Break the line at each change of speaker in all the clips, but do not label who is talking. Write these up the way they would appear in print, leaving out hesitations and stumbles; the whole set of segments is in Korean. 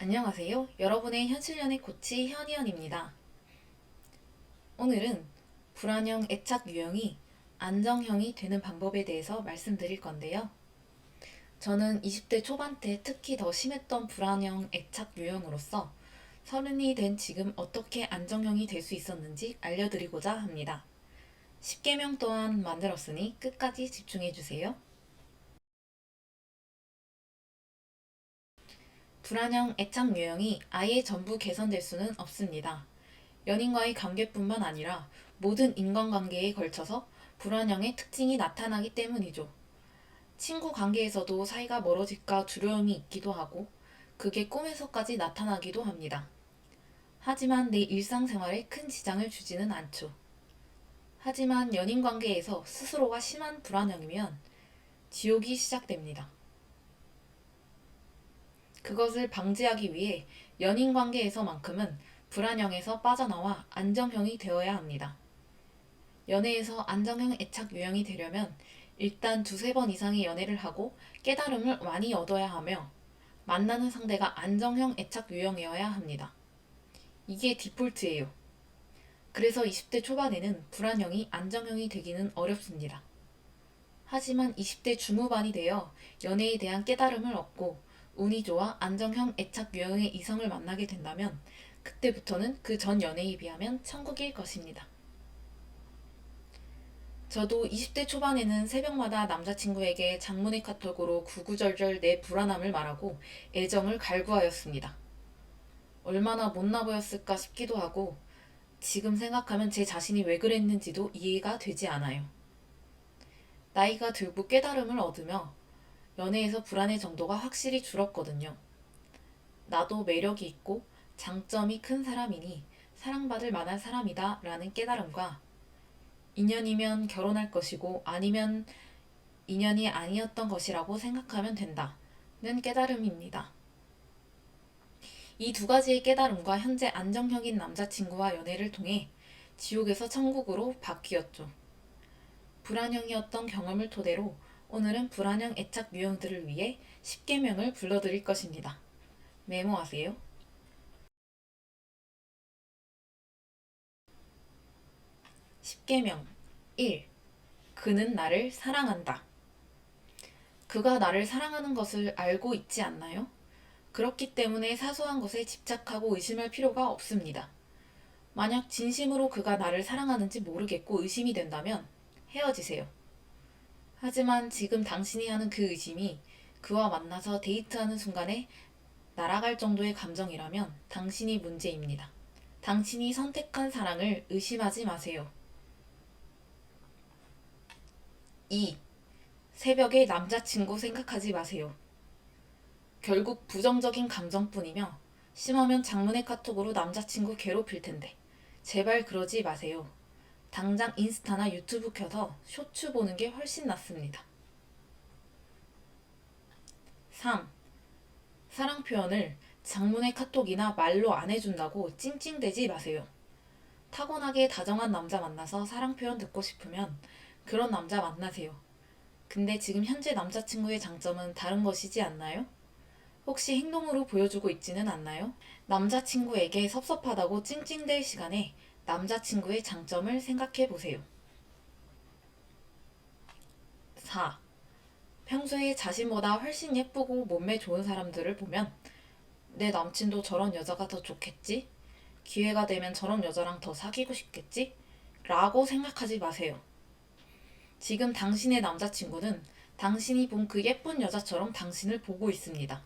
안녕하세요. 여러분의 현실연애 코치 현희연입니다. 오늘은 불안형 애착 유형이 안정형이 되는 방법에 대해서 말씀드릴 건데요. 저는 20대 초반 때 특히 더 심했던 불안형 애착 유형으로서 서른이 된 지금 어떻게 안정형이 될 수 있었는지 알려드리고자 합니다. 10계명 또한 만들었으니 끝까지 집중해주세요. 불안형 애착 유형이 아예 전부 개선될 수는 없습니다. 연인과의 관계뿐만 아니라 모든 인간관계에 걸쳐서 불안형의 특징이 나타나기 때문이죠. 친구 관계에서도 사이가 멀어질까 두려움이 있기도 하고 그게 꿈에서까지 나타나기도 합니다. 하지만 내 일상생활에 큰 지장을 주지는 않죠. 하지만 연인 관계에서 스스로가 심한 불안형이면 지옥이 시작됩니다. 그것을 방지하기 위해 연인 관계에서만큼은 불안형에서 빠져나와 안정형이 되어야 합니다. 연애에서 안정형 애착 유형이 되려면 일단 두세 번 이상의 연애를 하고 깨달음을 많이 얻어야 하며 만나는 상대가 안정형 애착 유형이어야 합니다. 이게 디폴트예요. 그래서 20대 초반에는 불안형이 안정형이 되기는 어렵습니다. 하지만 20대 중후반이 되어 연애에 대한 깨달음을 얻고 운이 좋아 안정형 애착 유형의 이성을 만나게 된다면 그때부터는 그 전 연애에 비하면 천국일 것입니다. 저도 20대 초반에는 새벽마다 남자친구에게 장문의 카톡으로 구구절절 내 불안함을 말하고 애정을 갈구하였습니다. 얼마나 못나 보였을까 싶기도 하고 지금 생각하면 제 자신이 왜 그랬는지도 이해가 되지 않아요. 나이가 들고 깨달음을 얻으며 연애에서 불안의 정도가 확실히 줄었거든요. 나도 매력이 있고 장점이 큰 사람이니 사랑받을 만한 사람이다 라는 깨달음과 인연이면 결혼할 것이고 아니면 인연이 아니었던 것이라고 생각하면 된다는 깨달음입니다. 이 두 가지의 깨달음과 현재 안정형인 남자친구와 연애를 통해 지옥에서 천국으로 바뀌었죠. 불안형이었던 경험을 토대로 오늘은 불안형 애착 유형들을 위해 10계명을 불러드릴 것입니다. 메모하세요. 10계명 1. 그는 나를 사랑한다. 그가 나를 사랑하는 것을 알고 있지 않나요? 그렇기 때문에 사소한 것에 집착하고 의심할 필요가 없습니다. 만약 진심으로 그가 나를 사랑하는지 모르겠고 의심이 된다면 헤어지세요. 하지만 지금 당신이 하는 그 의심이 그와 만나서 데이트하는 순간에 날아갈 정도의 감정이라면 당신이 문제입니다. 당신이 선택한 사랑을 의심하지 마세요. 2. 새벽에 남자친구 생각하지 마세요. 결국 부정적인 감정뿐이며 심하면 장문의 카톡으로 남자친구 괴롭힐 텐데 제발 그러지 마세요. 당장 인스타나 유튜브 켜서 쇼츠 보는 게 훨씬 낫습니다. 3. 사랑 표현을 장문의 카톡이나 말로 안 해준다고 찡찡대지 마세요. 타고나게 다정한 남자 만나서 사랑 표현 듣고 싶으면 그런 남자 만나세요. 근데 지금 현재 남자친구의 장점은 다른 것이지 않나요? 혹시 행동으로 보여주고 있지는 않나요? 남자친구에게 섭섭하다고 찡찡댈 시간에 남자친구의 장점을 생각해 보세요. 4. 평소에 자신보다 훨씬 예쁘고 몸매 좋은 사람들을 보면 내 남친도 저런 여자가 더 좋겠지? 기회가 되면 저런 여자랑 더 사귀고 싶겠지? 라고 생각하지 마세요. 지금 당신의 남자친구는 당신이 본 그 예쁜 여자처럼 당신을 보고 있습니다.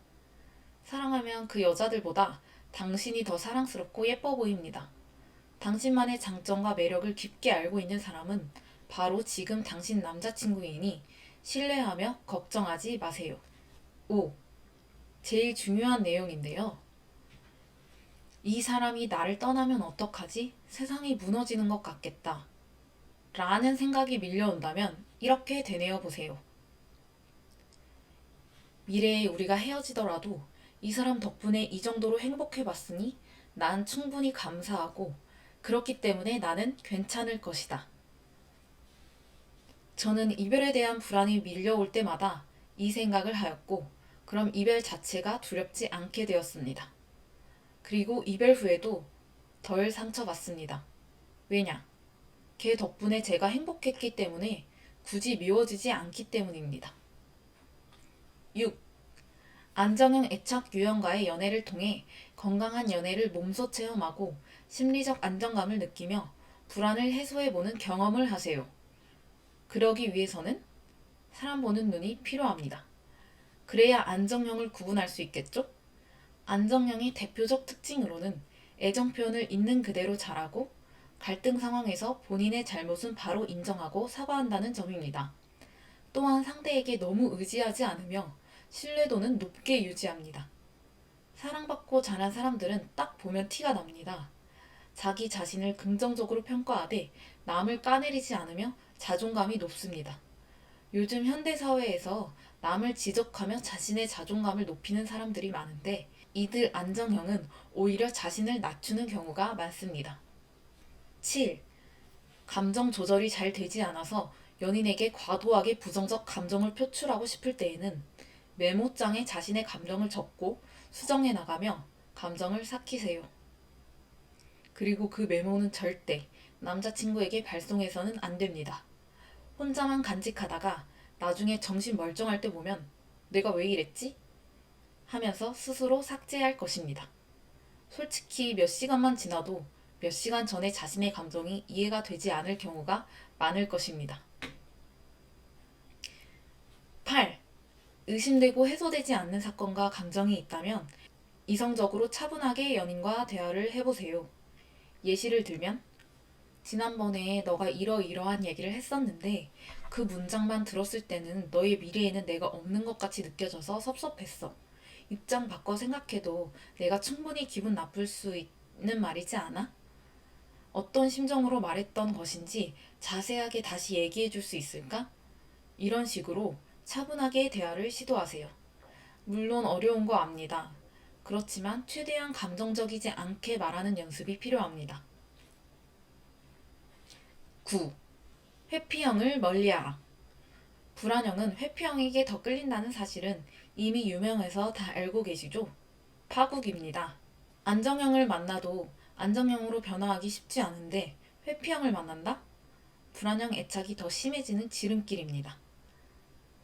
사랑하면 그 여자들보다 당신이 더 사랑스럽고 예뻐 보입니다. 당신만의 장점과 매력을 깊게 알고 있는 사람은 바로 지금 당신 남자친구이니 신뢰하며 걱정하지 마세요. 5. 제일 중요한 내용인데요. 이 사람이 나를 떠나면 어떡하지? 세상이 무너지는 것 같겠다. 라는 생각이 밀려온다면 이렇게 되뇌어 보세요. 미래에 우리가 헤어지더라도 이 사람 덕분에 이 정도로 행복해봤으니 난 충분히 감사하고 그렇기 때문에 나는 괜찮을 것이다. 저는 이별에 대한 불안이 밀려올 때마다 이 생각을 하였고 그럼 이별 자체가 두렵지 않게 되었습니다. 그리고 이별 후에도 덜 상처받습니다. 왜냐? 걔 덕분에 제가 행복했기 때문에 굳이 미워지지 않기 때문입니다. 6. 안정형 애착 유형과의 연애를 통해 건강한 연애를 몸소 체험하고 심리적 안정감을 느끼며 불안을 해소해보는 경험을 하세요. 그러기 위해서는 사람 보는 눈이 필요합니다. 그래야 안정형을 구분할 수 있겠죠? 안정형의 대표적 특징으로는 애정 표현을 있는 그대로 잘하고 갈등 상황에서 본인의 잘못은 바로 인정하고 사과한다는 점입니다. 또한 상대에게 너무 의지하지 않으며 신뢰도는 높게 유지합니다. 사랑받고 자란 사람들은 딱 보면 티가 납니다. 자기 자신을 긍정적으로 평가하되 남을 까내리지 않으며 자존감이 높습니다. 요즘 현대사회에서 남을 지적하며 자신의 자존감을 높이는 사람들이 많은데 이들 안정형은 오히려 자신을 낮추는 경우가 많습니다. 7. 감정 조절이 잘 되지 않아서 연인에게 과도하게 부정적 감정을 표출하고 싶을 때에는 메모장에 자신의 감정을 적고 수정해 나가며 감정을 삭히세요. 그리고 그 메모는 절대 남자친구에게 발송해서는 안 됩니다. 혼자만 간직하다가 나중에 정신 멀쩡할 때 보면 내가 왜 이랬지? 하면서 스스로 삭제할 것입니다. 솔직히 몇 시간만 지나도 몇 시간 전에 자신의 감정이 이해가 되지 않을 경우가 많을 것입니다. 8. 의심되고 해소되지 않는 사건과 감정이 있다면 이성적으로 차분하게 연인과 대화를 해보세요. 예시를 들면 지난번에 너가 이러이러한 얘기를 했었는데 그 문장만 들었을 때는 너의 미래에는 내가 없는 것 같이 느껴져서 섭섭했어. 입장 바꿔 생각해도 내가 충분히 기분 나쁠 수 있는 말이지 않아? 어떤 심정으로 말했던 것인지 자세하게 다시 얘기해 줄 수 있을까? 이런 식으로 차분하게 대화를 시도하세요. 물론 어려운 거 압니다. 그렇지만 최대한 감정적이지 않게 말하는 연습이 필요합니다. 9. 회피형을 멀리하라. 불안형은 회피형에게 더 끌린다는 사실은 이미 유명해서 다 알고 계시죠? 파국입니다. 안정형을 만나도 안정형으로 변화하기 쉽지 않은데 회피형을 만난다? 불안형 애착이 더 심해지는 지름길입니다.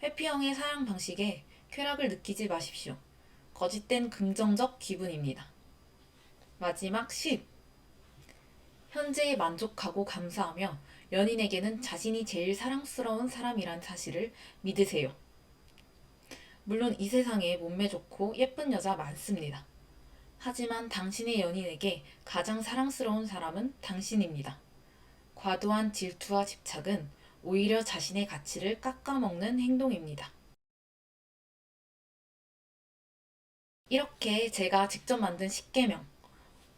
회피형의 사랑 방식에 쾌락을 느끼지 마십시오. 거짓된 긍정적 기분입니다. 마지막 10. 현재에 만족하고 감사하며 연인에게는 자신이 제일 사랑스러운 사람이란 사실을 믿으세요. 물론 이 세상에 몸매 좋고 예쁜 여자 많습니다. 하지만 당신의 연인에게 가장 사랑스러운 사람은 당신입니다. 과도한 질투와 집착은 오히려 자신의 가치를 깎아먹는 행동입니다. 이렇게 제가 직접 만든 10계명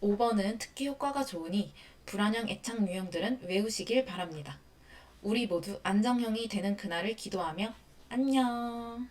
5번은 특히 효과가 좋으니 불안형 애착 유형들은 외우시길 바랍니다. 우리 모두 안정형이 되는 그날을 기도하며 안녕.